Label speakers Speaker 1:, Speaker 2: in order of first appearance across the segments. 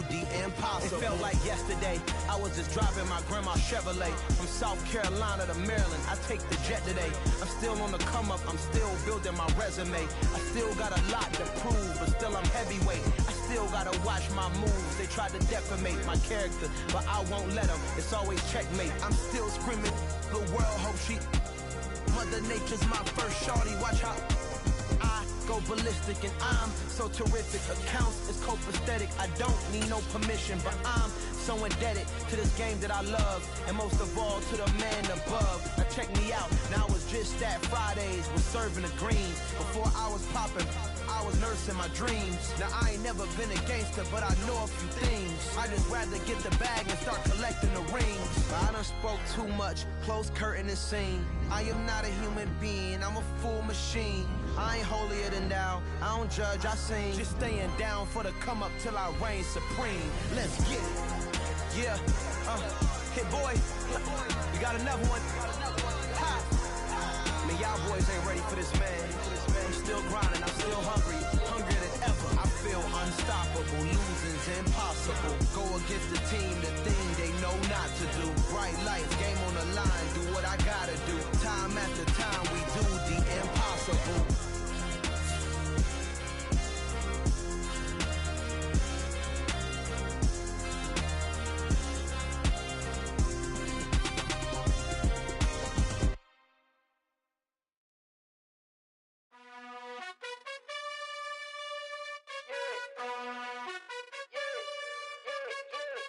Speaker 1: the impossible. It felt like yesterday, I was just driving my grandma's Chevrolet from South Carolina to Maryland. I take the jet today. I'm still on the come up, I'm still building my resume. I still got a lot to prove, but still I'm heavyweight. I still gotta watch my moves. They try to defamate my character, but I won't let them. It's always checkmate. I'm still screaming, the world hope she. Mother Nature's my first shorty. Watch how I go ballistic, and I'm so terrific. Accounts is copacetic. I don't need no permission, but I'm so indebted to this game that I love, and most of all to the man above. Now check me out. Now it was just that Fridays was serving the greens. Before I was popping, I was nursing my dreams. Now I ain't never been a gangster, but I know a few things. I just rather get the bag and start collecting the rings. I done spoke too much, close curtain and scene. I am not a human being, I'm a full machine. I ain't holier than thou, I don't judge, I sing. Just staying down for the come up till I reign supreme. Let's get it. Yeah, hit boy, we got another one. Ha. Man, y'all boys ain't ready for this, man. I'm still grinding, I'm still hungry, hungrier than ever. I feel unstoppable, losing's impossible. Go against the team, the thing they know not to do. Bright lights, game on the line, do what I gotta do. Time after time, we do the impossible.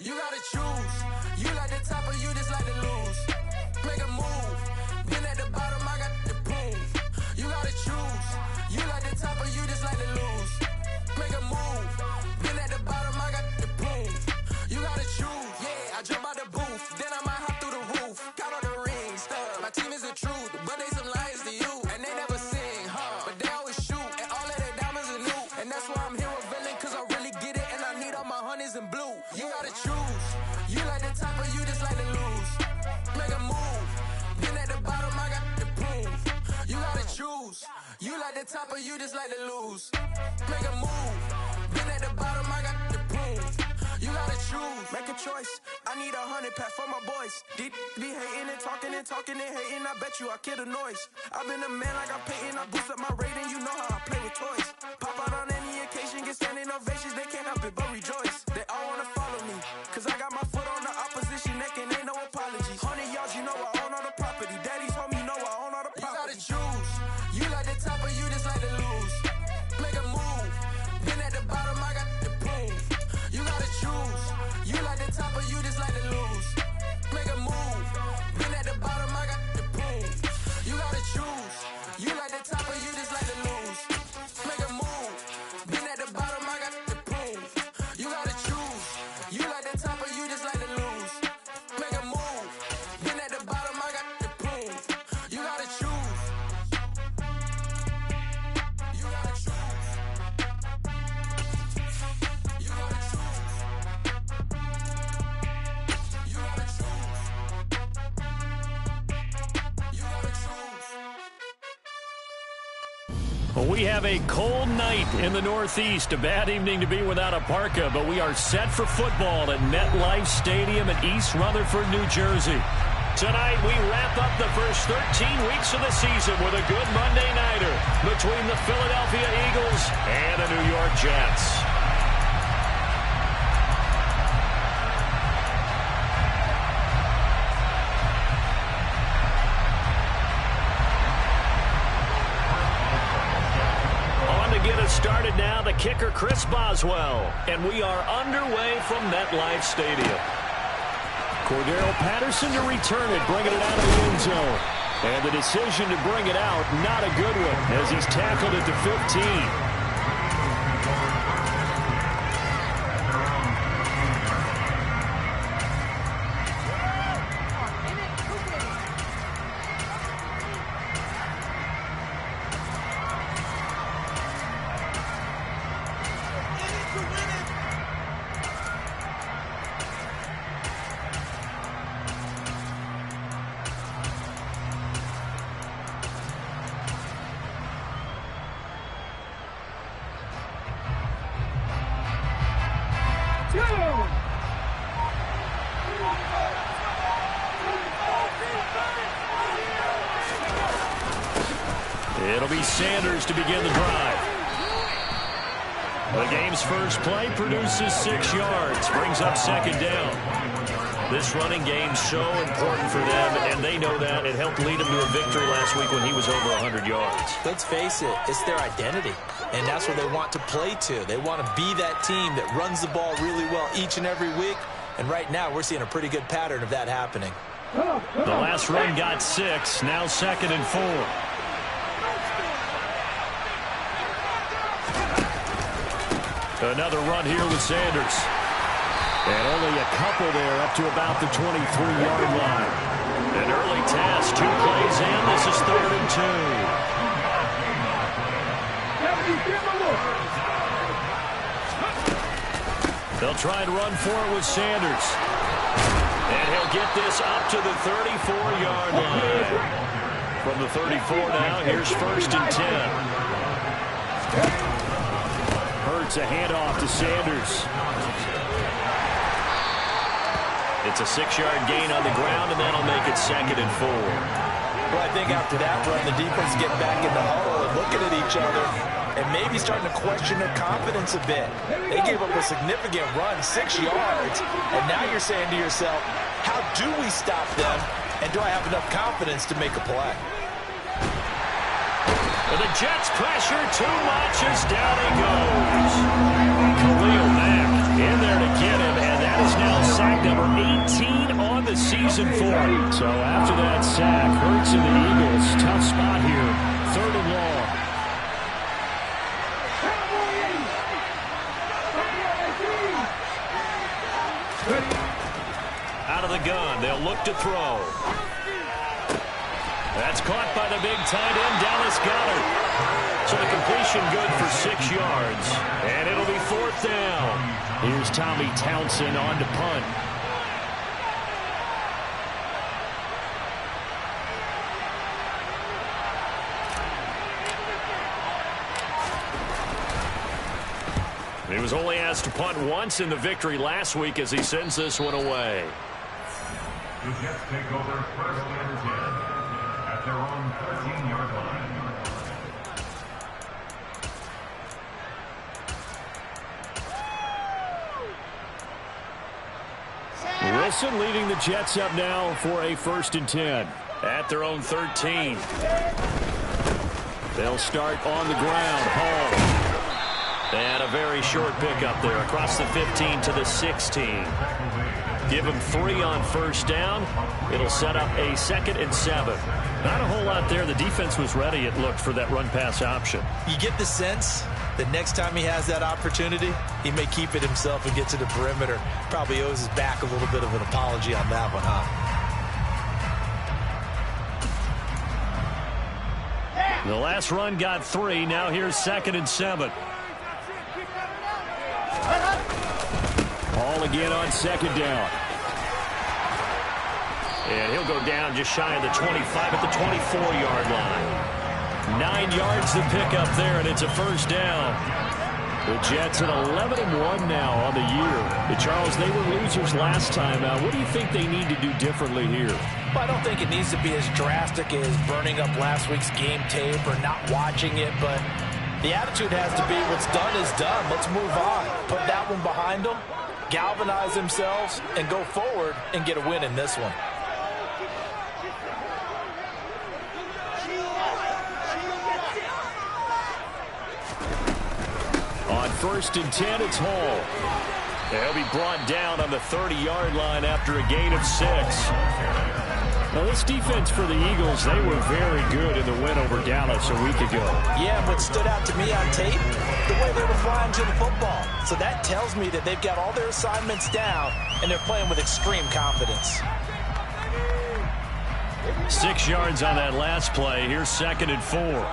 Speaker 2: You gotta choose. You like the top or you just like to lose. Make a move. Been at the bottom, I got the proof. You gotta choose. You like the top or you just like to lose. Make a move. Been at the bottom, I got the proof. You gotta choose. Yeah, I jump out the booth, then I might hop through the roof. Count all the rings, stuff. My team is the truth, but they some liars to you. And they never sing, but they always shoot. And all of their diamonds are new. And that's why I'm here with villain, cause I really get it. And I need all my honeys in blue. You gotta choose. You like the top or you just like to lose. Make a move. Been at the bottom, I got the proof. You gotta choose. You like the top or you just like to lose. Make a move. Been at the bottom, I got the proof. You gotta choose. Make a choice. I need 100 pack for my boys. Be hating and talking and hating. I bet you I kill the noise. I've been a man like I'm Peyton. I boost up my rating. You know how I play with toys. Pop out on any occasion, get standing ovations. They can't help it but rejoice. They all wanna follow me, cause I got my foot on the opposition neck and ain't no apologies. 100 yards, you know I own all the property. Daddy's home, you know I own all the property. You gotta choose. You like the top or you just like to lose. Make a move. Been at the bottom, I got the proof. You gotta choose. You like the top or you just like to lose. Make a move. Been at the bottom, I got the proof. You gotta choose. You like the top or you just like to lose. Make a move. Been at the bottom, I got the proof. You gotta choose. You like the top or you just like to lose. Make a move. Been at the bottom, I got the proof. You gotta choose. You gotta choose. You gotta choose. You gotta choose. You gotta choose.
Speaker 3: Well, we have a cold night in the Northeast. A bad evening to be without a parka, but we are set for football at MetLife Stadium in East Rutherford, New Jersey. Tonight, we wrap up the first 13 weeks of the season with a good Monday nighter between the Philadelphia Eagles and the New York Jets. Get us started now, the kicker Chris Boswell, and we are underway from MetLife Stadium. Cordero Patterson to return it, bringing it out of the end zone. And the decision to bring it out, not a good one, as he's tackled at the 15. It'll be Sanders to begin the drive. The game's first play produces 6 yards, brings up second down. This running game's so important for them, and they know that. It helped lead them to a victory last week when he was over 100 yards.
Speaker 4: Let's face it, it's their identity, and that's what they want to play to. They want to be that team that runs the ball really well each and every week, and right now we're seeing a pretty good pattern of that happening.
Speaker 3: The last run got 6, now 2nd and 4. Another run here with Sanders. And only a couple there up to about the 23-yard line. An early test, 2 plays in. This is 3rd and 2. They'll try and run for it with Sanders. And he'll get this up to the 34-yard line. From the 34 now, here's 1st and 10. Hurts a handoff to Sanders. It's a 6-yard gain on the ground, and that'll make it 2nd and 4.
Speaker 4: Well, I think after that run, the defense get back in the huddle and looking at each other and maybe starting to question their confidence a bit. They gave up a significant run, 6 yards, and now you're saying to yourself, how do we stop them, and do I have enough confidence to make a play?
Speaker 3: And the Jets pressure too much as down he goes. Khalil Mack in there to get him, and that is now sack number 18 on the season for him. So after that sack, Hurts and the Eagles, tough spot here, 3rd and long. Out of the gun, they'll look to throw. That's caught by the big tight end, Dallas Goedert. So the completion good for 6 yards. And it'll be 4th down. Here's Tommy Townsend on to punt. He was only asked to punt once in the victory last week as he sends this one away.
Speaker 5: The Jets take over 1st and 10 at their own 13-yard line.
Speaker 3: Wilson leading the Jets up now for a 1st and 10 at their own 13. They'll start on the ground. Hall. And a very short pickup there across the 15 to the 16. Give him 3 on 1st down. It'll set up a 2nd and 7. Not a whole lot there. The defense was ready, it looked, for that run-pass option.
Speaker 4: You get the sense that next time he has that opportunity, he may keep it himself and get to the perimeter. Probably owes his back a little bit of an apology on that one, huh?
Speaker 3: The last run got 3. Now here's 2nd and 7. Hall again on 2nd down. And he'll go down just shy of the 25 at the 24-yard line. 9 yards to pick up there, and it's a 1st down. The Jets at 11-1 now on the year. Charles, they were losers last time out. What do you think they need to do differently here?
Speaker 4: Well, I don't think it needs to be as drastic as burning up last week's game tape or not watching it, but the attitude has to be what's done is done. Let's move on. Put that one behind them, galvanize themselves, and go forward and get a win in this one.
Speaker 3: On 1st and 10, it's Hall. He'll be brought down on the 30-yard line after a gain of 6. Now, this defense for the Eagles, they were very good in the win over Dallas a week ago.
Speaker 4: Yeah, what stood out to me on tape, the way they were flying to the football. So that tells me that they've got all their assignments down, and they're playing with extreme confidence.
Speaker 3: 6 yards on that last play. Here's 2nd and 4.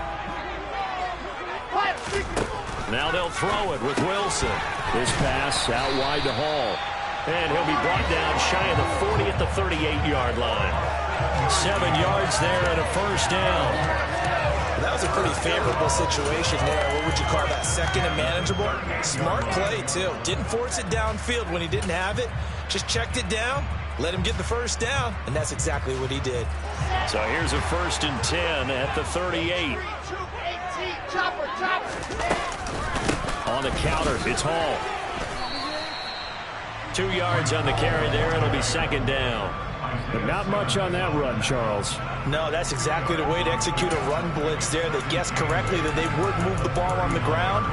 Speaker 3: Now they'll throw it with Wilson. This pass out wide to Hall. And he'll be brought down shy of the 40 at the 38-yard line. 7 yards there and a 1st down.
Speaker 4: That was a pretty favorable situation there. What would you call that? Second and manageable? Smart play, too. Didn't force it downfield when he didn't have it. Just checked it down, let him get the first down, and that's exactly what he did.
Speaker 3: So here's a 1st and 10 at the 38. On the counter, it's Hall. 2 yards on the carry there. It'll be 2nd down.
Speaker 6: But not much on that run, Charles.
Speaker 4: No, that's exactly the way to execute a run blitz there. They guessed correctly that they would move the ball on the ground,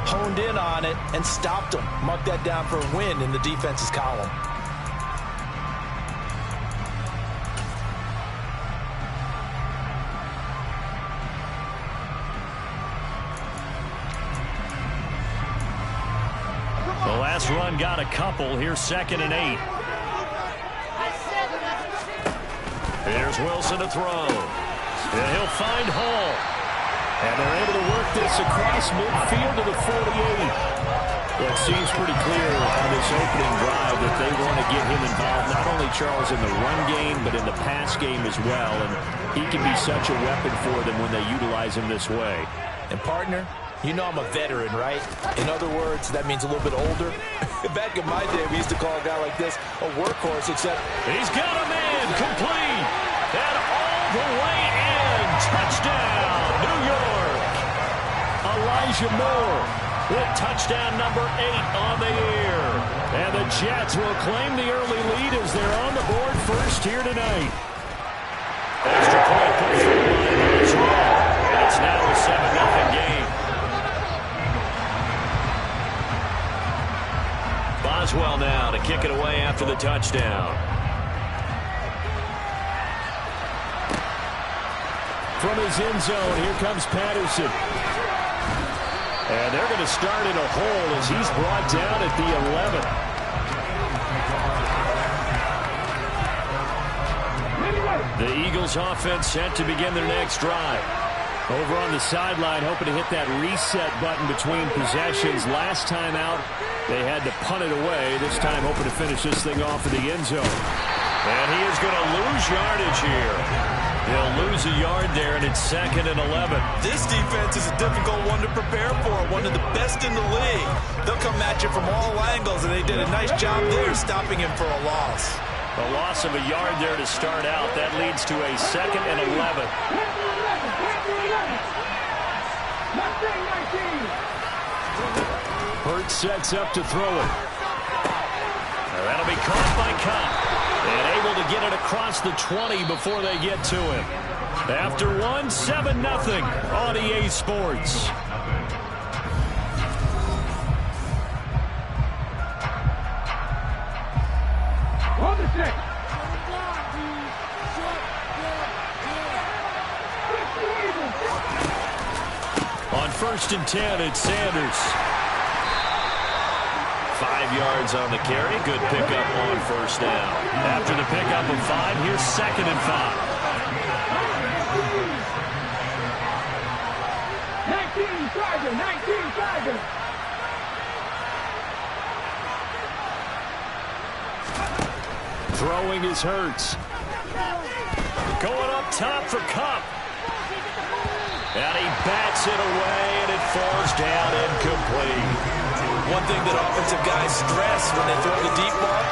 Speaker 4: honed in on it, and stopped them. Mark that down for a win in the defense's column.
Speaker 3: The last run got a couple. Here's 2nd and 8. Here's Wilson to throw. And he'll find Hall. And they're able to work this across midfield to the 48.
Speaker 6: Well, it seems pretty clear on this opening drive that they want to get him involved, not only, Charles, in the run game, but in the pass game as well. And he can be such a weapon for them when they utilize him this way.
Speaker 4: And, partner, you know I'm a veteran, right? In other words, that means a little bit older. Back in my day, we used to call a guy like this a workhorse, except
Speaker 3: he's got a man complete. And all the way in. Touchdown, New York. Elijah Moore with touchdown number 8 on the year. And the Jets will claim the early lead as they're on the board first here tonight. Extra point put through line is wrong. And it's now a 7-0 game. Boswell now to kick it away after the touchdown.
Speaker 6: From his end zone, here comes Patterson.
Speaker 3: And they're going to start in a hole as he's brought down at the 11. The Eagles offense set to begin their next drive.
Speaker 6: Over on the sideline, hoping to hit that reset button between possessions. Last time out, they had to punt it away. This time, hoping to finish this thing off in the end zone.
Speaker 3: And he is going to lose yardage here. He'll lose a yard there, and it's 2nd and 11.
Speaker 4: this defense is a difficult one to prepare for, one of the best in the league. They'll come at you from all angles, and they did a nice job there stopping him for a loss.
Speaker 3: A loss of a yard there to start out. That leads to a 2nd and 11.
Speaker 6: Hurt sets up to throw it.
Speaker 3: That'll be caught by Cup. And able to get it across the 20 before they get to him. After 7-0 on EA Sports. On 1st and 10, it's Sanders. 5 yards on the carry. Good pickup on 1st down. After the pickup of 5, here's 2nd and 5.
Speaker 7: 19 Tiger.
Speaker 6: Throwing is Hurts.
Speaker 3: Going up top for Cup. And he bats it away, and it falls down incomplete.
Speaker 4: One thing that offensive guys stress when they throw the deep ball,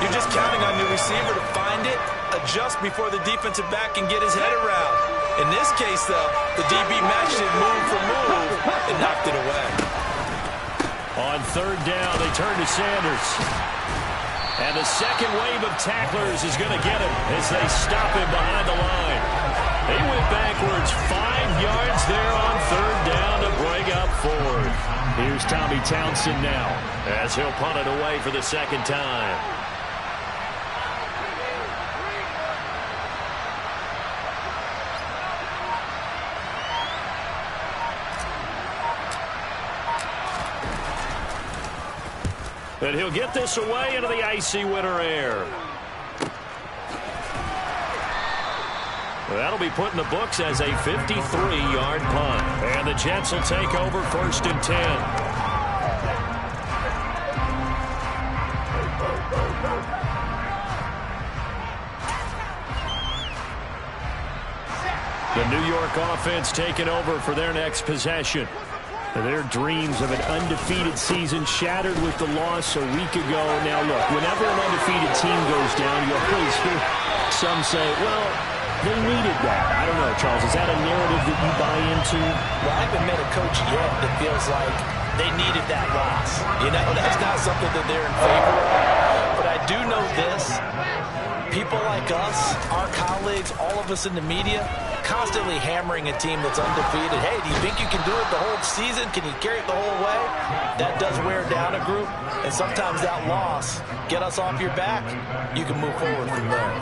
Speaker 4: you're just counting on your receiver to find it, adjust before the defensive back can get his head around. In this case, though, the DB matched it move for move and knocked it away.
Speaker 3: On 3rd down, they turn to Sanders. And the second wave of tacklers is going to get him as they stop him behind the line. They went backwards 5 yards there on 3rd down to bring up 4th.
Speaker 6: Here's Tommy Townsend now
Speaker 3: as he'll punt it away for the 2nd time. And he'll get this away into the icy winter air. That'll be put in the books as a 53-yard punt. And the Jets will take over 1st and 10.
Speaker 6: The
Speaker 3: New York offense taking over for their next possession. Their dreams of an undefeated season shattered with the loss a week ago. Now, look, whenever an undefeated team goes down, you always hear some say, well, they needed that. I don't know, Charles. Is that a narrative that you buy into?
Speaker 4: Well, I haven't met a coach yet that feels like they needed that loss. You know, that's not something that they're in favor of. But I do know this. People like us, our colleagues, all of us in the media, constantly hammering a team that's undefeated. Hey, do you think you can do it the whole season? Can you carry it the whole way? That does wear down a group, and sometimes that loss, get us off your back, you can move forward from there.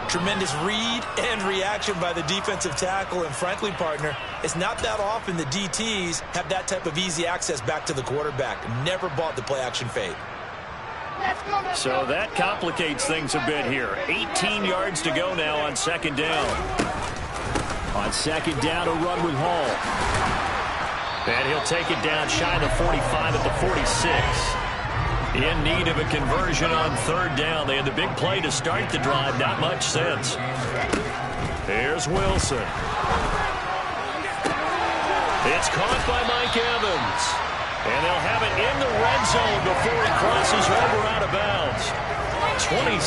Speaker 7: Tremendous read and reaction by the defensive tackle, and frankly, partner, it's not that often the DTs have that type of easy access back to the quarterback. Never bought the play-action fade.
Speaker 3: So that complicates things a bit here. 18 yards to go now on second down. On second down, a run with Hall. And he'll take it down shy of the 45 at the 46. In need of a conversion on third down. They had the big play to start the drive. Not much sense. Here's Wilson. It's caught by Mike Evans. And they'll have it in the red zone before he crosses over out of bounds. 27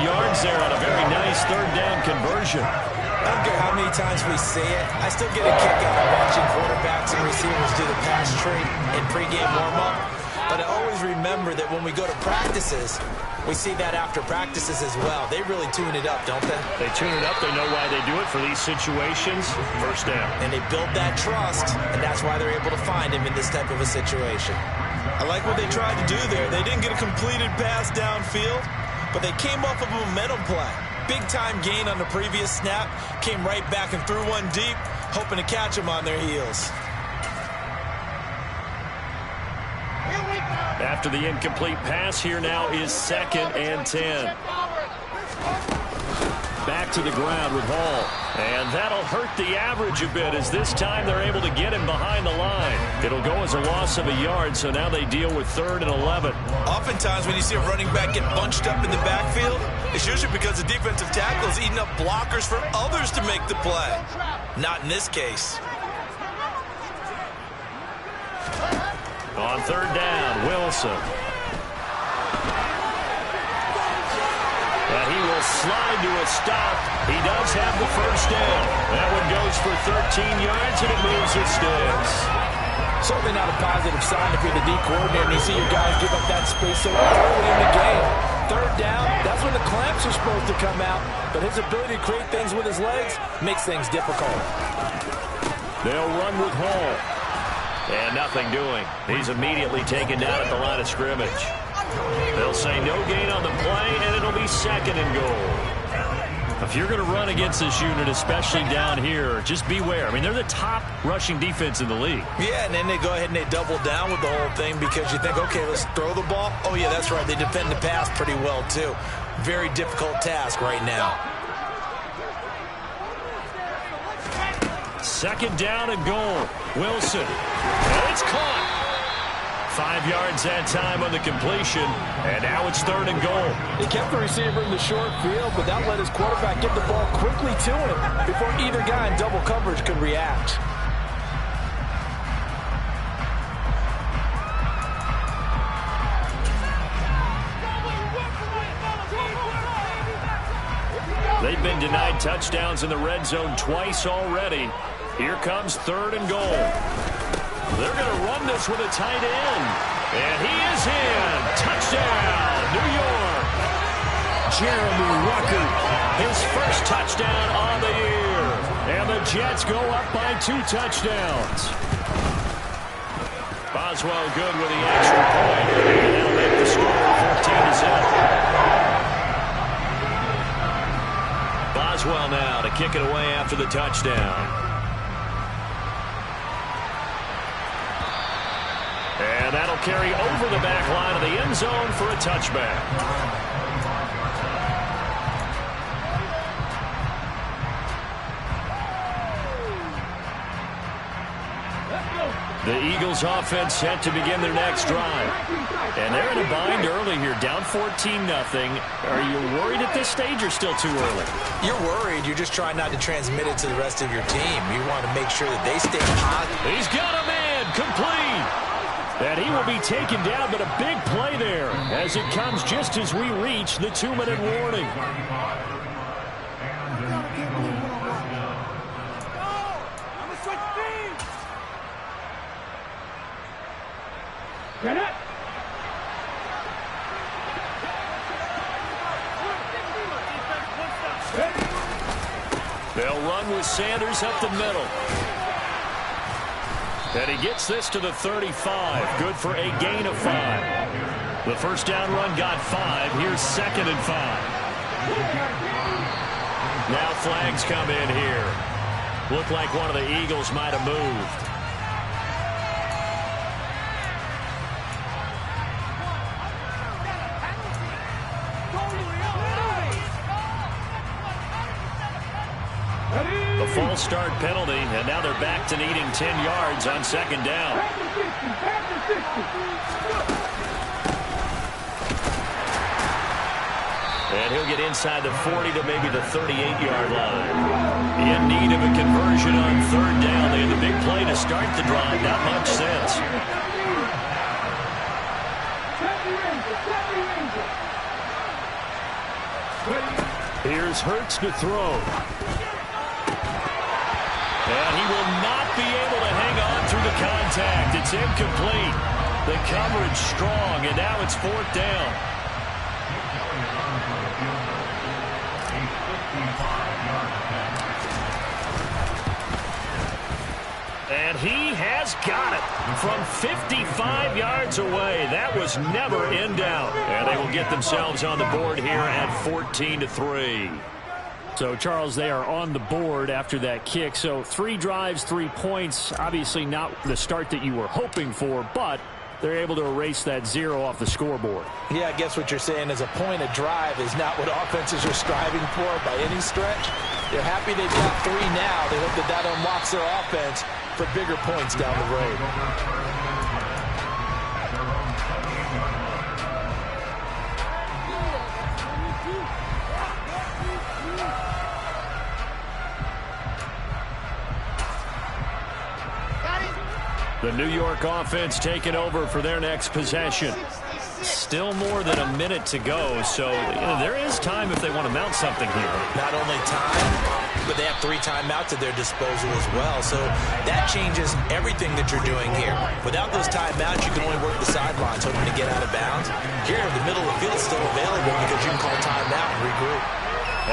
Speaker 3: yards there on a very nice third down conversion.
Speaker 7: I don't care how many times we say it, I still get a kick out of watching quarterbacks and receivers do the pass tree in pregame warm-up. But I always remember that when we go to practices, we see that after practices as well. They really tune it up, don't they?
Speaker 3: They tune it up. They know why they do it for these situations. First down.
Speaker 7: And they build that trust, and that's why they're able to find him in this type of a situation. I like what they tried to do there. They didn't get a completed pass downfield, but they came off of a momentum play. Big-time gain on the previous snap, came right back and threw one deep, hoping to catch him on their heels.
Speaker 3: After the incomplete pass, here now is 2nd and 10. Back to the ground with Hall. And that'll hurt the average a bit as this time they're able to get him behind the line. It'll go as a loss of a yard, so now they deal with 3rd and 11.
Speaker 7: Oftentimes when you see a running back get bunched up in the backfield, it's usually because the defensive tackle is eating up blockers for others to make the play. Not in this case.
Speaker 3: On third down, Wilson. And he will slide to a stop. He does have the first down. That one goes for 13 yards, and it moves its sticks.
Speaker 4: Certainly not a positive sign if you're the D coordinator and you see your guys give up that space so early in the game. Third down, that's when the clamps are supposed to come out, but his ability to create things with his legs makes things difficult.
Speaker 3: They'll run with Hall. And nothing doing. He's immediately taken down at the line of scrimmage. They'll say no gain on the play, and it'll be 2nd and goal. If you're going to run against this unit, especially down here, just beware. I mean, they're the top rushing defense in the league.
Speaker 7: Yeah, and then they go ahead and they double down with the whole thing because you think, okay, let's throw the ball. Oh, yeah, that's right. They defend the pass pretty well, too. Very difficult task right now.
Speaker 3: 2nd down and goal. Wilson. And it's caught. 5 yards that time on the completion. And now it's 3rd and goal.
Speaker 4: He kept the receiver in the short field, but that let his quarterback get the ball quickly to him before either guy in double coverage could react.
Speaker 3: They've been denied touchdowns in the red zone twice already. Here comes 3rd and goal. They're going to run this with a tight end. And he is in. Touchdown, New York. Jeremy Rucker, his first touchdown on the year. And the Jets go up by 2 touchdowns. Boswell good with the extra point. And that'll make the score 14-7. Boswell now to kick it away after the touchdown. And that'll carry over the back line of the end zone for a touchback. The Eagles offense set to begin their next drive. And they're in a bind early here, down 14-0. Are you worried at this stage or still too early?
Speaker 7: You're worried. You're just trying not to transmit it to the rest of your team. You want to make sure that they stay positive.
Speaker 3: He's got a man complete. And he will be taken down, but a big play there as it comes just as we reach the 2-minute warning. They'll run with Sanders up the middle. And he gets this to the 35. Good for a gain of 5. The first down run got 5. Here's 2nd and 5. Now flags come in here. Looked like one of the Eagles might have moved. The false start penalty, and now they're back to needing 10 yards on 2nd down. And he'll get inside the 40 to maybe the 38-yard line. In need of a conversion on 3rd down. They had the big play to start the drive. Not much sense. Here's Hurts to throw. And he will not be able to hang on through the contact. It's incomplete. The coverage strong, and now it's 4th down. And he has got it from 55 yards away. That was never in doubt. And they will get themselves on the board here at 14-3. So, Charles, they are on the board after that kick. So 3 drives, 3 points. Obviously not the start that you were hoping for, but they're able to erase that 0 off the scoreboard.
Speaker 7: Yeah, I guess what you're saying is a point of drive is not what offenses are striving for by any stretch. They're happy they've got 3 now. They hope that that unlocks their offense for bigger points down the road.
Speaker 3: The New York offense taking over for their next possession. Still more than a minute to go, so there is time if they want to mount something here.
Speaker 7: Not only time, but they have 3 timeouts at their disposal as well, so that changes everything that you're doing here. Without those timeouts, you can only work the sidelines hoping to get out of bounds. Here, the middle of the field is still available because you can call timeout and regroup.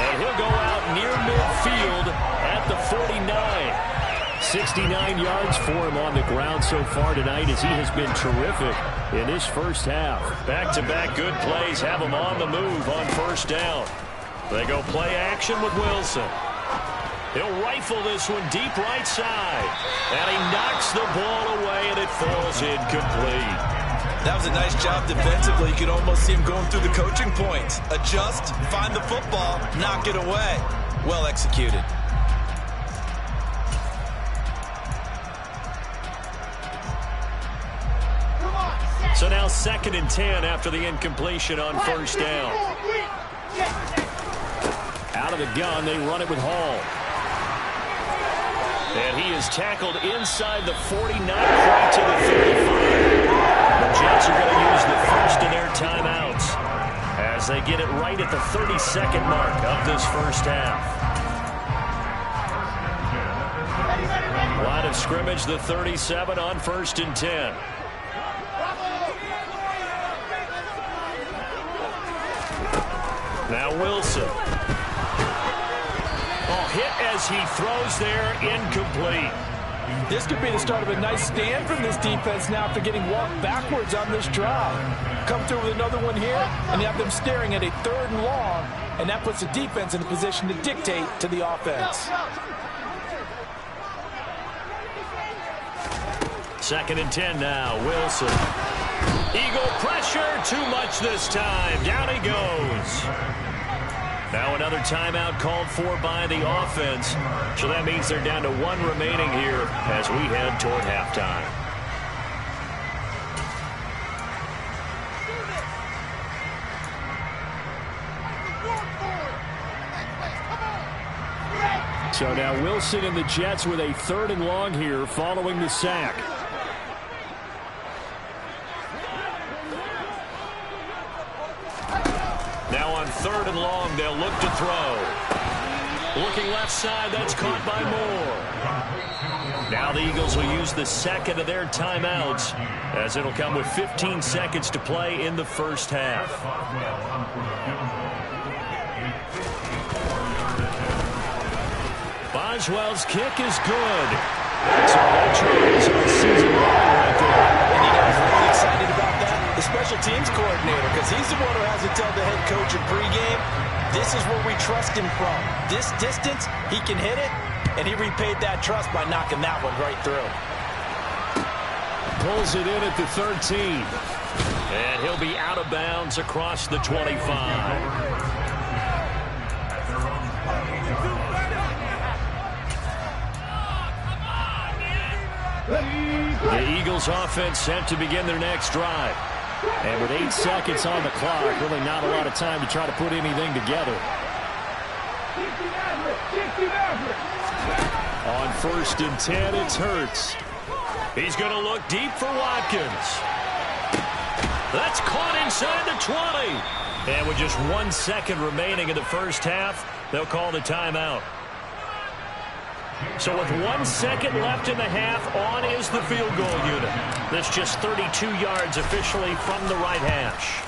Speaker 3: And he'll go out near midfield at the 49. 69 yards for him on the ground so far tonight as he has been terrific in his first half. Back-to-back good plays have him on the move on 1st down. They go play action with Wilson. He'll rifle this one deep right side. And he knocks the ball away and it falls incomplete.
Speaker 7: That was a nice job defensively. You could almost see him going through the coaching points. Adjust, find the football, knock it away. Well executed.
Speaker 3: So now 2nd and 10 after the incompletion on 1st down. Out of the gun, they run it with Hall. And he is tackled inside the 49, right to the 35. The Jets are going to use the first of their timeouts as they get it right at the 32nd mark of this first half. Line of scrimmage, the 37 on 1st and 10. Now Wilson. Oh, hit as he throws there, incomplete.
Speaker 7: This could be the start of a nice stand from this defense now after getting walked backwards on this drive. Come through with another one here, and you have them staring at a 3rd and long, and that puts the defense in a position to dictate to the offense.
Speaker 3: 2nd and 10 now, Wilson. Eagle pressure, too much this time. Down he goes. Now another timeout called for by the offense. So that means they're down to 1 remaining here as we head toward halftime. So now Wilson and the Jets with a 3rd and long here following the sack. Now on 3rd and long, they'll look to throw. Looking left side, that's caught by Moore. Now the Eagles will use the 2nd of their timeouts, as it'll come with 15 seconds to play in the first half. Boswell's kick is good. So that Charles on season long right there.
Speaker 4: And you know who's really excited about that? The special teams coordinator, because he's the one who has to tell the head coach in pregame, this is where we trust him from. This distance, he can hit it, and he repaid that trust by knocking that one right through.
Speaker 3: Pulls it in at the 13. And he'll be out of bounds across the 25. The Eagles offense set to begin their next drive. And with 8 seconds on the clock, really not a lot of time to try to put anything together. On 1st and 10, it's Hurts. He's going to look deep for Watkins. That's caught inside the 20. And with just 1 second remaining in the first half, they'll call the timeout. So with 1 second left in the half, on is the field goal unit. That's just 32 yards officially from the right hash.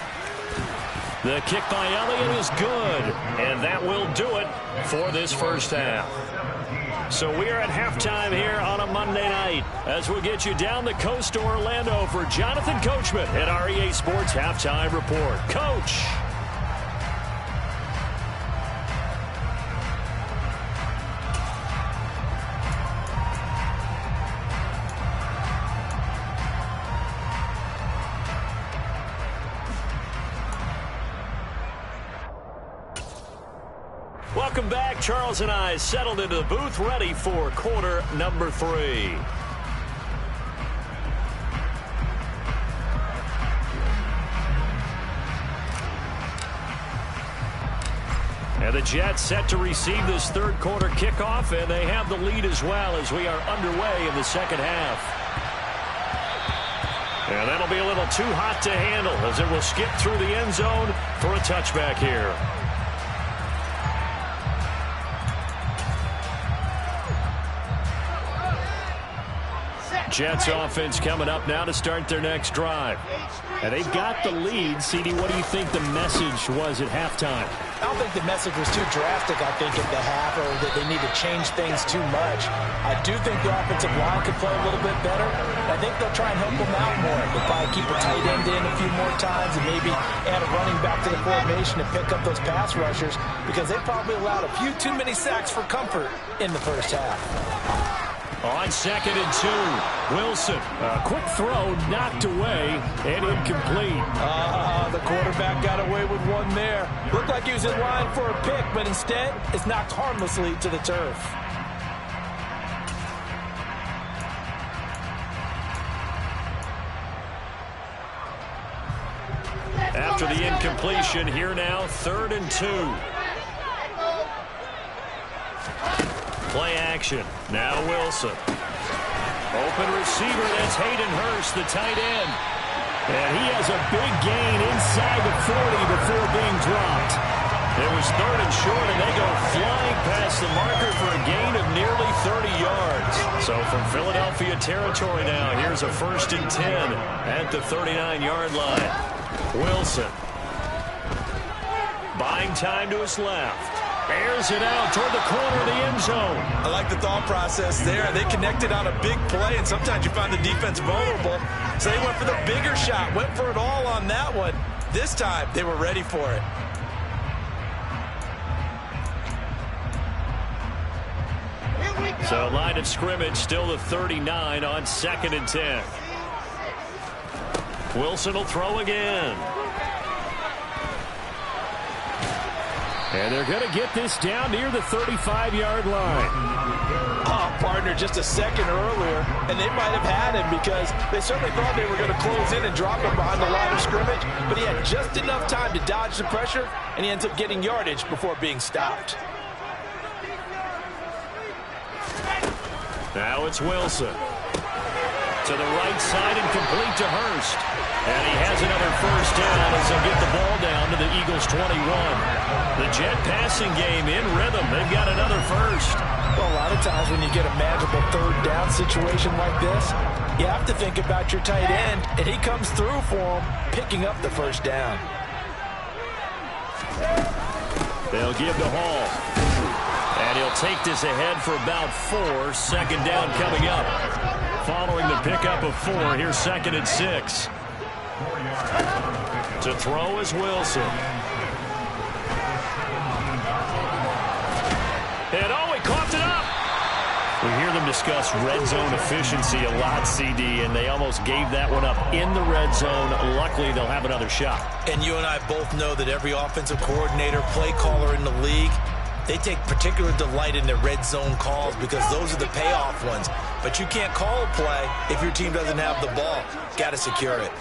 Speaker 3: The kick by Elliott is good, and that will do it for this first half. So we are at halftime here on a Monday night as we get you down the coast to Orlando for Jonathan Coachman at our EA Sports Halftime Report. Coach. Welcome back. Charles and I settled into the booth, ready for quarter number 3. And the Jets set to receive this 3rd quarter kickoff, and they have the lead as well as we are underway in the second half. And that'll be a little too hot to handle as it will skip through the end zone for a touchback here. Jets offense coming up now to start their next drive. And they've got the lead. CD, what do you think the message was at halftime?
Speaker 4: I don't think the message was too drastic, I think, at the half, or that they need to change things too much. I do think the offensive line could play a little bit better. I think they'll try and help them out more. They'll probably keep a tight end in a few more times and maybe add a running back to the formation and pick up those pass rushers, because they probably allowed a few too many sacks for comfort in the first half.
Speaker 3: On 2nd and 2, Wilson. A quick throw knocked away and incomplete.
Speaker 4: The quarterback got away with one there. Looked like he was in line for a pick, but instead it's knocked harmlessly to the turf.
Speaker 3: After the incompletion, here now, 3rd and 2. Play action. Now Wilson. Open receiver. That's Hayden Hurst, the tight end. And he has a big gain inside the 40 before being dropped. It was 3rd and short, and they go flying past the marker for a gain of nearly 30 yards. So from Philadelphia territory now, here's a 1st and 10 at the 39-yard line. Wilson. Buying time to his left. Airs it out toward the corner of the end zone.
Speaker 7: I like the thought process there. They connected on a big play, and sometimes you find the defense vulnerable. So they went for the bigger shot, went for it all on that one. This time, they were ready for it.
Speaker 3: So line of scrimmage still the 39 on 2nd and 10. Wilson will throw again. And they're going to get this down near the 35-yard line.
Speaker 4: Oh, partner, just a second earlier, and they might have had him because they certainly thought they were going to close in and drop him behind the line of scrimmage, but he had just enough time to dodge the pressure, and he ends up getting yardage before being stopped.
Speaker 3: Now it's Wilson. To the right side and complete to Hurst. And he has another first down as they'll get the ball down to the Eagles' 21. The Jet passing game in rhythm. They've got another first.
Speaker 4: Well, a lot of times when you get a manageable third down situation like this, you have to think about your tight end, and he comes through for him, picking up the first down.
Speaker 3: They'll give to Hall. And he'll take this ahead for about 4. Second down coming up. Following the pickup of 4, here's 2nd and 6. To throw is Wilson. And he coughed it up. We hear them discuss red zone efficiency a lot, CD, and they almost gave that one up in the red zone. Luckily, they'll have another shot.
Speaker 7: And you and I both know that every offensive coordinator, play caller in the league, they take particular delight in their red zone calls because those are the payoff ones. But you can't call a play if your team doesn't have the ball. Got to secure it.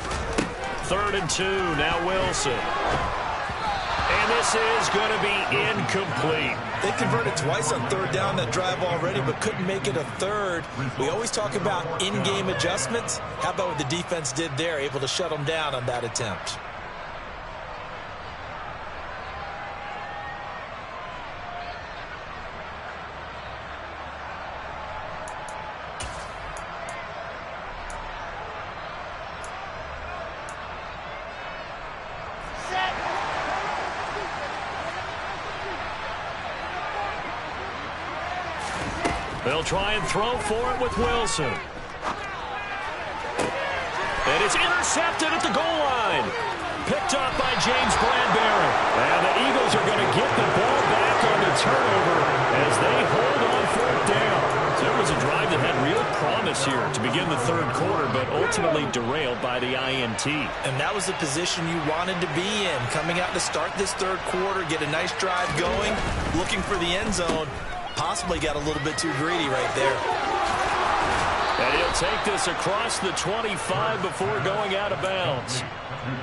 Speaker 3: 3rd and 2, now Wilson. And this is going to be incomplete.
Speaker 7: They converted twice on 3rd down that drive already, but couldn't make it a 3rd. We always talk about in-game adjustments. How about what the defense did there, able to shut them down on that attempt?
Speaker 3: They'll try and throw for it with Wilson. And it's intercepted at the goal line. Picked up by James Bradbury. And the Eagles are going to get the ball back on the turnover as they hold on 4th down. So it was a drive that had real promise here to begin the 3rd quarter, but ultimately derailed by the INT.
Speaker 7: And that was the position you wanted to be in. Coming out to start this 3rd quarter, get a nice drive going, looking for the end zone. Possibly got a little bit too greedy right there.
Speaker 3: And he'll take this across the 25 before going out of bounds.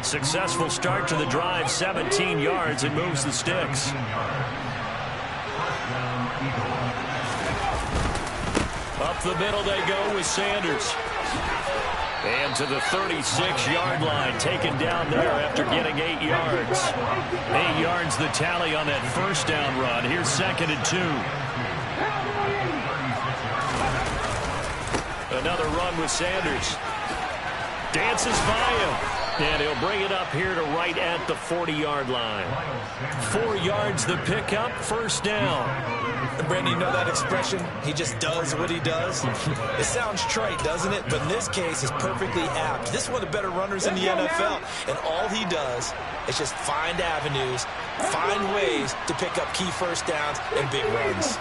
Speaker 3: Successful start to the drive, 17 yards, and moves the sticks. Up the middle they go with Sanders. And to the 36-yard line, taken down there after getting 8 yards. 8 yards the tally on that first down run. Here's 2nd and 2. Another run with Sanders. Dances by him. And he'll bring it up here to right at the 40-yard line. 4 yards the pickup, first down.
Speaker 7: And Brandon, you know that expression? He just does what he does. It sounds trite, doesn't it? But in this case, it's perfectly apt. This is one of the better runners in the NFL. And all he does is just find avenues, find ways to pick up key first downs and big runs.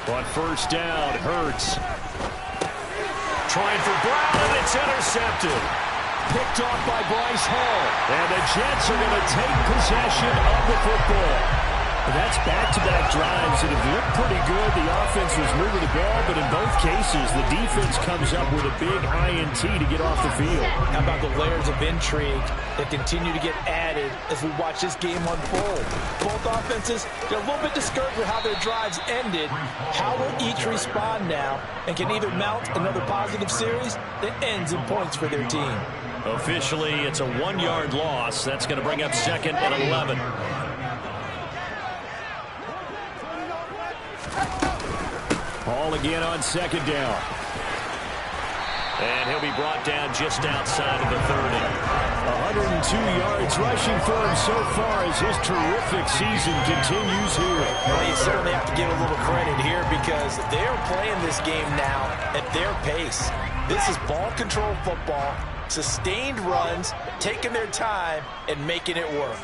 Speaker 3: On first down, Hurts. Trying for Brown, and it's intercepted. Picked off by Bryce Hall. And the Jets are going to take possession of the football. That's back-to-back drives that have looked pretty good. The offense was moving the ball, but in both cases, the defense comes up with a big INT to get off the field.
Speaker 7: How about the layers of intrigue that continue to get added as we watch this game unfold? Both offenses, they're a little bit discouraged with how their drives ended. How will each respond now and can either mount another positive series that ends in points for their team?
Speaker 3: Officially, it's a 1-yard loss. That's going to bring up 2nd and 11. Hall again on 2nd down. And he'll be brought down just outside of the 30. 102 yards rushing for him so far as his terrific season continues here.
Speaker 7: Well, you certainly have to give a little credit here because they're playing this game now at their pace. This is ball control football, sustained runs, taking their time, and making it work.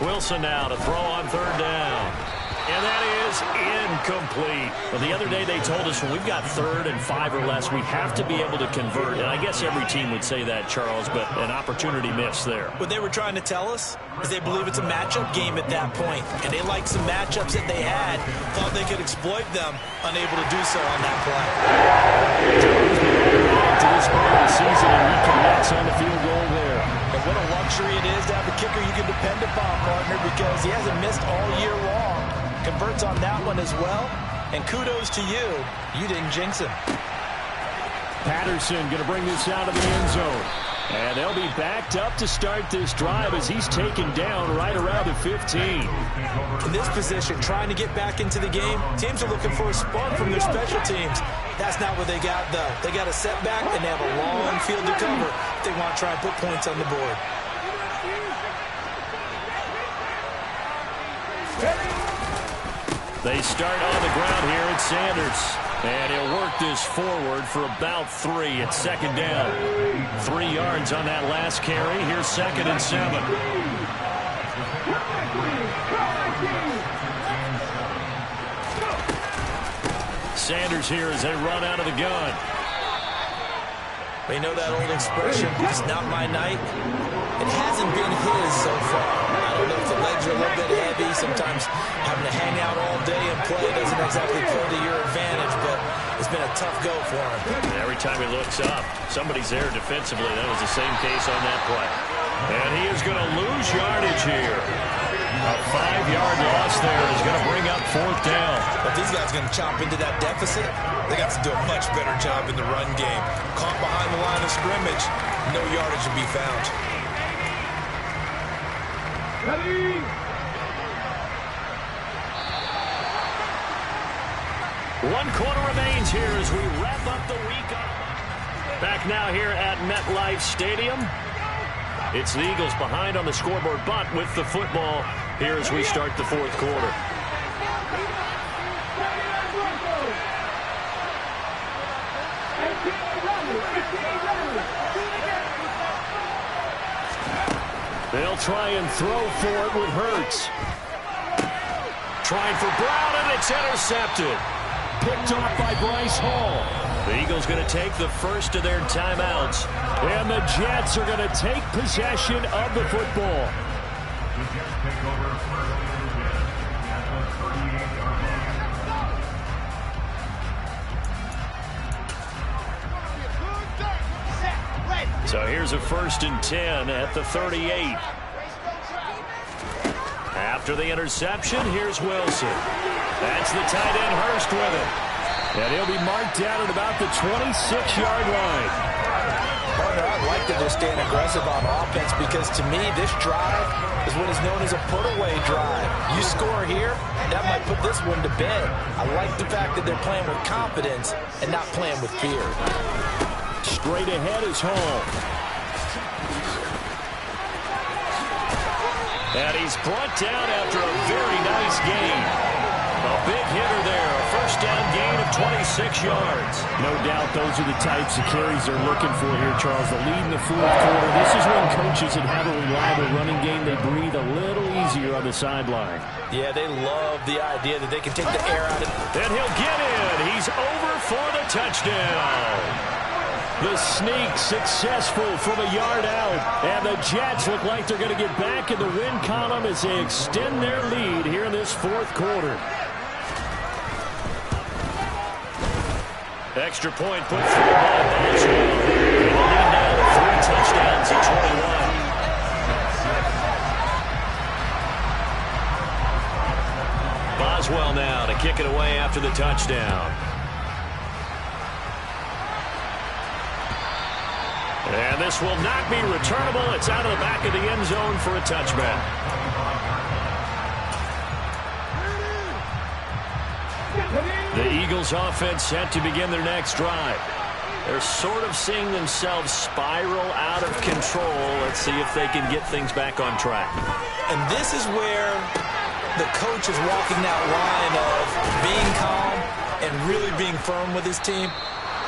Speaker 3: Wilson now to throw on 3rd down. And that is incomplete. Well, the other day they told us when we've got 3rd and 5 or less, we have to be able to convert. And I guess every team would say that, Charles, but an opportunity missed there.
Speaker 7: What they were trying to tell us is they believe it's a matchup game at that point. And they liked some matchups that they had, thought they could exploit them, unable to do so on that play.
Speaker 3: to this point of the season, and he connects on the field goal there.
Speaker 4: And what a luxury it is to have a kicker you can depend upon, partner, because he hasn't missed all year long. Converts on that one as well. And kudos to you. You didn't jinx him.
Speaker 3: Patterson going to bring this out of the end zone. And they'll be backed up to start this drive as he's taken down right around the 15.
Speaker 4: In this position, trying to get back into the game, teams are looking for a spark from their special teams. That's not what they got, though. They got a setback, and they have a long field to cover if they want to try and put points on the board.
Speaker 3: They start on the ground here at Sanders. And he'll work this forward for about 3. It's second down. 3 yards on that last carry. Here's 2nd and 7. Sanders here as they run out of the gun.
Speaker 4: They know that old expression, it's not my night. It hasn't been his so far. I don't know if the legs are a little bit heavy. Sometimes having to hang out all day and play doesn't exactly play to your advantage, but it's been a tough go for him.
Speaker 3: Every time he looks up, somebody's there defensively. That was the same case on that play. And he is going to lose yardage here. A 5-yard loss there is going to bring up 4th down.
Speaker 7: But these guys are going to chop into that deficit. They got to do a much better job in the run game. Caught behind the line of scrimmage, no yardage to be found.
Speaker 5: Ready?
Speaker 3: One quarter remains here as we wrap up the week. Back now here at MetLife Stadium. It's the Eagles behind on the scoreboard, but with the football here as we start the 4th quarter. They'll try and throw for it with Hurts. Trying for Brown, and it's intercepted. Picked off by Bryce Hall. The Eagles going to take the first of their timeouts. And the Jets are going to take possession of the football.
Speaker 5: The Jets take over first and 10 at the 38-yard line.
Speaker 3: So here's a 1st and 10 at the 38. After the interception, here's Wilson. That's the tight end Hurst with it. And he'll be marked down at about the 26-yard line.
Speaker 4: Partner, I'd like to just stand aggressive on offense because to me this drive is what is known as a put-away drive. You score here, that might put this one to bed. I like the fact that they're playing with confidence and not playing with fear.
Speaker 3: Straight ahead is Hall. And he's brought down after a very nice gain. A big hitter there. A 1st down gain of 26 yards.
Speaker 6: No doubt those are the types of carries they're looking for here, Charles. The lead in the 4th quarter. This is when coaches that have a reliable running game, they breathe a little easier on the sideline.
Speaker 4: Yeah, they love the idea that they can take the air out of it.
Speaker 3: And he'll get in. He's over for the touchdown. The sneak successful from a yard out. And the Jets look like they're going to get back in the win column as they extend their lead here in this 4th quarter. Extra point put through by Boswell. The lead now to 3 touchdowns at 21. Boswell now to kick it away after the touchdown. And this will not be returnable. It's out of the back of the end zone for a touchback. The Eagles offense set to begin their next drive. They're sort of seeing themselves spiral out of control. Let's see if they can get things back on track.
Speaker 4: And this is where the coach is walking that line of being calm and really being firm with his team.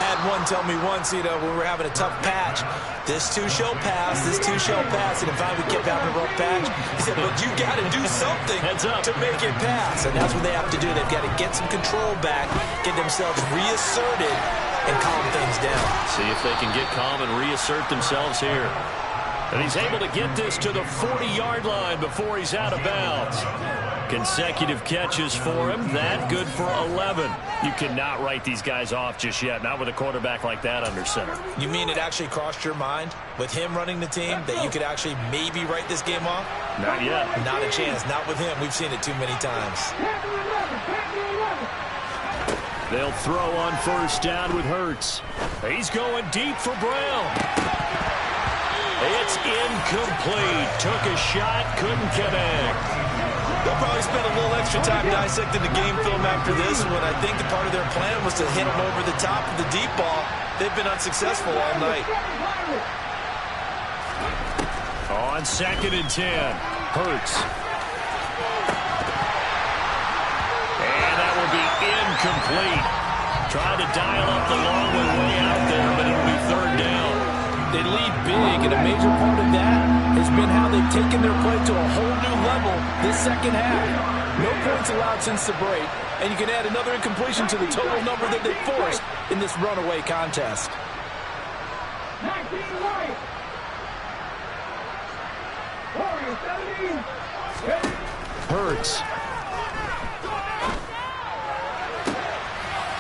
Speaker 4: I had one tell me once, when we were having a tough patch, this too shall pass, this too shall pass, and if we kept having a rough patch, he said, but you got to do something to make it pass, and that's what they have to do. They've got to get some control back, get themselves reasserted, and calm things down.
Speaker 3: See if they can get calm and reassert themselves here. And he's able to get this to the 40-yard line before he's out of bounds. Consecutive catches for him. That good for 11. You cannot write these guys off just yet, not with a quarterback like that under center.
Speaker 7: You mean it actually crossed your mind with him running the team that you could actually maybe write this game off?
Speaker 3: Not yet.
Speaker 7: Not a chance. Not with him. We've seen it too many times.
Speaker 3: They'll throw on first down with Hurts. He's going deep for Brown. It's incomplete. Took a shot, couldn't connect.
Speaker 7: They'll probably spend a little extra time dissecting the game film after this when I think the part of their plan was to hit them over the top of the deep ball. They've been unsuccessful all night.
Speaker 3: On 2nd and 10, Hurts. And that will be incomplete. Tried to dial up the long way out there, but it'll be 3rd down.
Speaker 7: They lead big, and a major part of that has been how they've taken their play to a whole new level this second half. No points allowed since the break, and you can add another incompletion to the total number that they forced in this runaway contest.
Speaker 3: Hurts.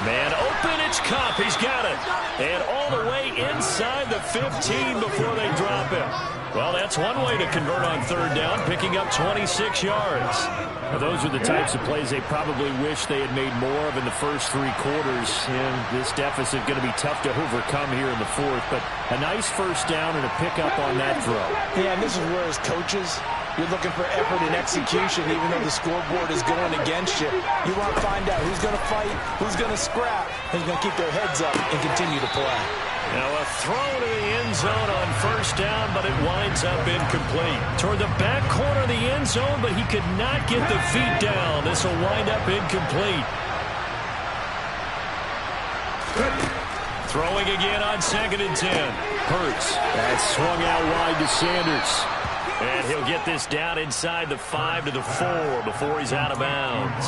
Speaker 3: Man open, it's Cup. He's got it. And all the way inside the 15 before they drop him. Well, that's one way to convert on 3rd down, picking up 26 yards. Now, those are the types of plays they probably wish they had made more of in the first 3 quarters. And this deficit going to be tough to overcome here in the 4th. But a nice first down and a pickup on that throw.
Speaker 7: Yeah, and this is where as coaches, you're looking for effort and execution, even though the scoreboard is going against you. You want to find out who's going to fight, who's going to scrap, who's going to keep their heads up and continue to play.
Speaker 3: Now a throw to the end zone on first down, but it winds up incomplete. Toward the back corner of the end zone, but he could not get the feet down. This will wind up incomplete. Throwing again on 2nd and 10. Hurts. That swung out wide to Sanders. And he'll get this down inside the 5 to the 4 before he's out of bounds.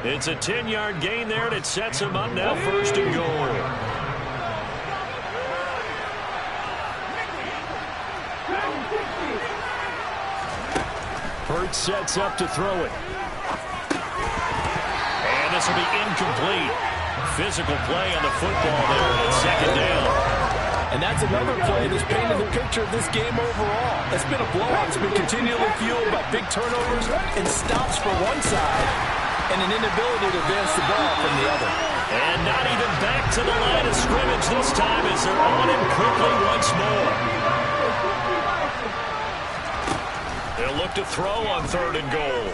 Speaker 3: It's a 10-yard gain there, and it sets him up now 1st and goal. Hurts sets up to throw it. And this will be incomplete. Physical play on the football there, and it's 2nd down.
Speaker 7: And that's another play that's painted the picture of this game overall. It's been a blowout. It's been continually fueled by big turnovers and stops for one side and an inability to advance the ball from the other.
Speaker 3: And not even back to the line of scrimmage this time as they're on him quickly once more. They'll look to throw on 3rd and goal.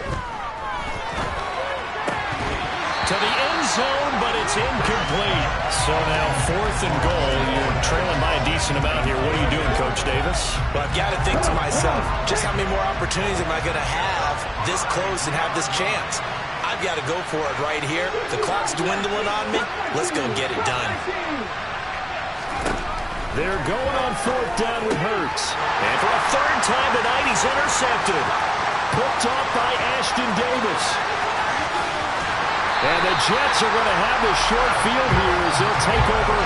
Speaker 3: To the end zone, but it's incomplete. So now 4th and goal. You're trailing by a decent amount here. What are you doing, Coach Davis?
Speaker 7: Well, I've got to think to myself, just how many more opportunities am I going to have this close and have this chance? I've got to go for it right here. The clock's dwindling on me. Let's go get it done.
Speaker 3: They're going on 4th down with Hurts. And for a 3rd time tonight, he's intercepted. Picked off by Ashton Davis. And the Jets are going to have this short field here as they'll take over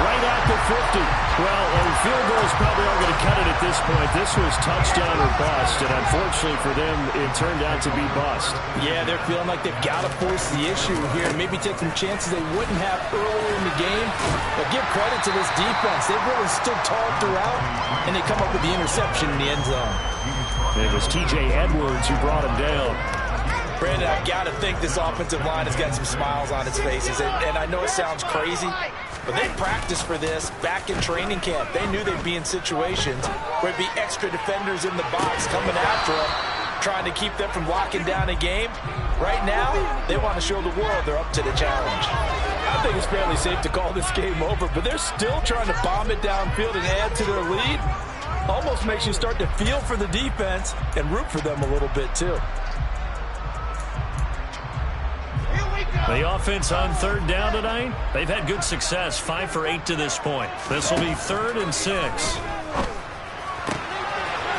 Speaker 3: right at the 50. Well, field goals probably aren't going to cut it at this point. This was touchdown or bust, and unfortunately for them, it turned out to be bust.
Speaker 7: Yeah, they're feeling like they've got to force the issue here and maybe take some chances they wouldn't have earlier in the game. But give credit to this defense. They've really stood tall throughout, and they come up with the interception in the end zone.
Speaker 3: It was T.J. Edwards who brought him down.
Speaker 7: Brandon, I've got to think this offensive line has got some smiles on its faces. And I know it sounds crazy, but they practiced for this back in training camp. They knew they'd be in situations where it'd be extra defenders in the box coming after them, trying to keep them from locking down a game. Right now, they want to show the world they're up to the challenge. I think it's fairly safe to call this game over, but they're still trying to bomb it downfield and add to their lead. Almost makes you start to feel for the defense and root for them a little bit, too.
Speaker 3: The offense on 3rd down tonight, they've had good success, 5 for 8 to this point. This will be 3rd and 6.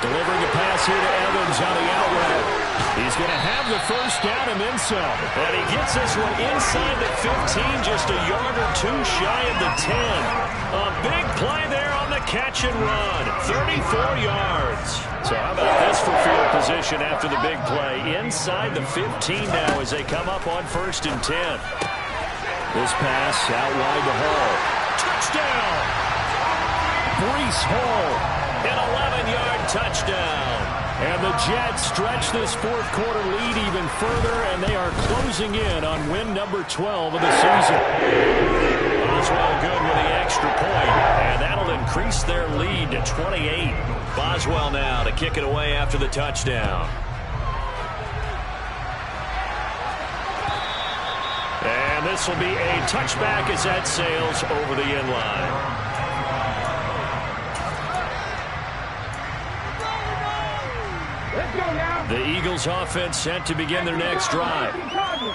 Speaker 3: Delivering a pass here to Evans on the out route. He's going to have the first down and then some. And he gets this one inside the 15, just a yard or two shy of the 10. A big play there on the catch and run. 34 yards. So how about this for field position after the big play? Inside the 15 now as they come up on 1st and 10. This pass out wide to Hall. Touchdown! Breece Hall, an 11-yard touchdown. And the Jets stretch this fourth quarter lead even further, and they are closing in on win number 12 of the season. Boswell good with the extra point, and that'll increase their lead to 28. Boswell now to kick it away after the touchdown. And this will be a touchback as that sails over the end line. The Eagles offense set to begin their next drive.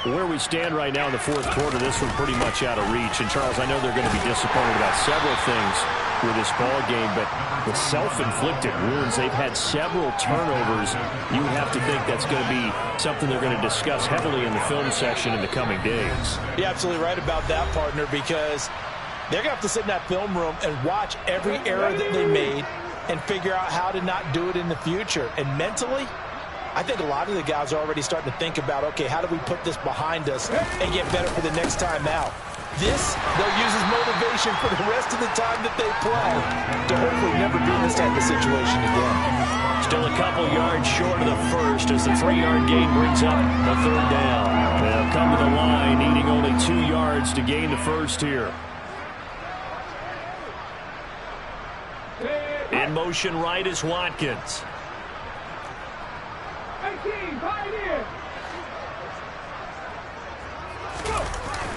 Speaker 3: Where we stand right now in the fourth quarter, this one pretty much out of reach. And, Charles, I know they're going to be disappointed about several things with this ball game, but the self-inflicted wounds, they've had several turnovers. You would have to think that's going to be something they're going to discuss heavily in the film session in the coming days.
Speaker 7: You're absolutely right about that, partner, because they're going to have to sit in that film room and watch every error that they made and figure out how to not do it in the future. And mentally, I think a lot of the guys are already starting to think about, okay, how do we put this behind us and get better for the next time out? This, they'll use as motivation for the rest of the time that they play to hopefully never be in this type of situation again.
Speaker 3: Still a couple yards short of the first as the 3-yard gain brings up a 3rd down. They'll come to the line needing only 2 yards to gain the first here. In motion right is Watkins.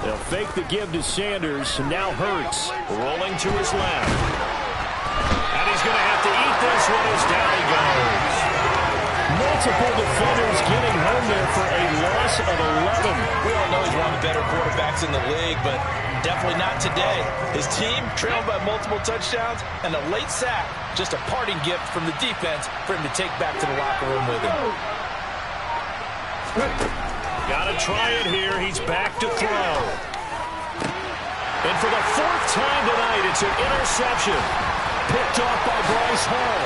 Speaker 3: They'll fake the give to Sanders. Now Hurts rolling to his left. And he's going to have to eat this one as down he goes. Multiple defenders getting home there for a loss of 11.
Speaker 7: We all know he's one of the better quarterbacks in the league, but definitely not today. His team trailed by multiple touchdowns, and a late sack, just a parting gift from the defense for him to take back to the locker room with him.
Speaker 3: Got to try it here. He's back to throw. And for the 4th time tonight, it's an interception. Picked off by Bryce Hall.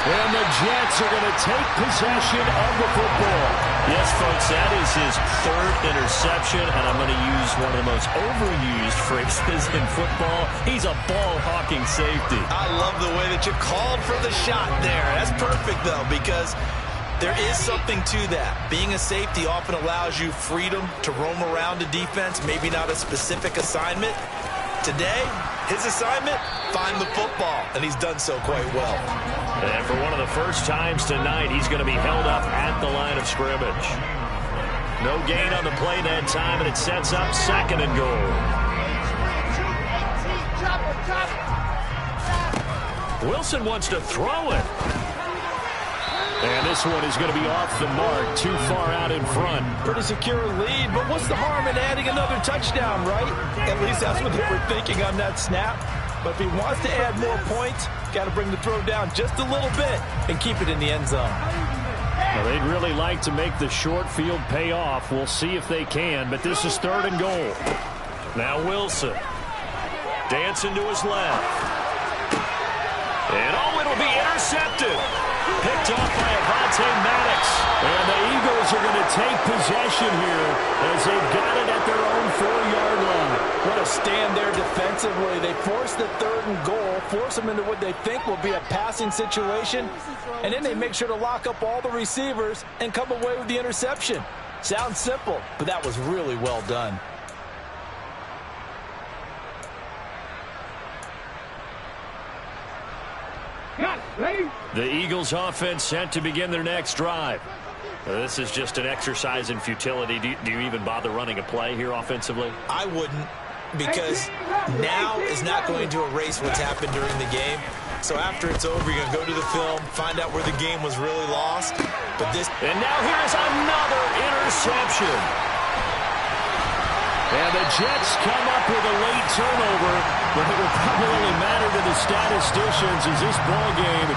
Speaker 3: And the Jets are going to take possession of the football. Yes, folks, that is his 3rd interception, and I'm going to use one of the most overused phrases in football. He's a ball-hawking safety.
Speaker 7: I love the way that you called for the shot there. That's perfect, though, because there is something to that. Being a safety often allows you freedom to roam around a defense, maybe not a specific assignment. Today, his assignment, find the football, and he's done so quite well.
Speaker 3: And for one of the first times tonight, he's going to be held up at the line of scrimmage. No gain on the play that time, and it sets up 2nd and goal. Wilson wants to throw it. And this one is going to be off the mark, too far out in front.
Speaker 7: Pretty secure lead, but what's the harm in adding another touchdown, right? At least that's what they were thinking on that snap. But if he wants to add more points, got to bring the throw down just a little bit and keep it in the end zone.
Speaker 3: Well, they'd really like to make the short field pay off. We'll see if they can, but this is 3rd and goal. Now Wilson dancing to his left. And it'll be intercepted. Picked off by Avonte Maddox. And the Eagles are going to take possession here as they've got it at their own 4-yard line.
Speaker 7: What a stand there defensively. They force the 3rd and goal, force them into what they think will be a passing situation, and then they make sure to lock up all the receivers and come away with the interception. Sounds simple, but that was really well done.
Speaker 3: The Eagles offense set to begin their next drive. This is just an exercise in futility. Do you even bother running a play here offensively?
Speaker 7: I wouldn't, because now is not going to erase what's happened during the game. So after it's over, you're going to go to the film, find out where the game was really lost. And
Speaker 3: now here's another interception. And the Jets come up with a late turnover, but it will probably only matter to the statisticians as this ball game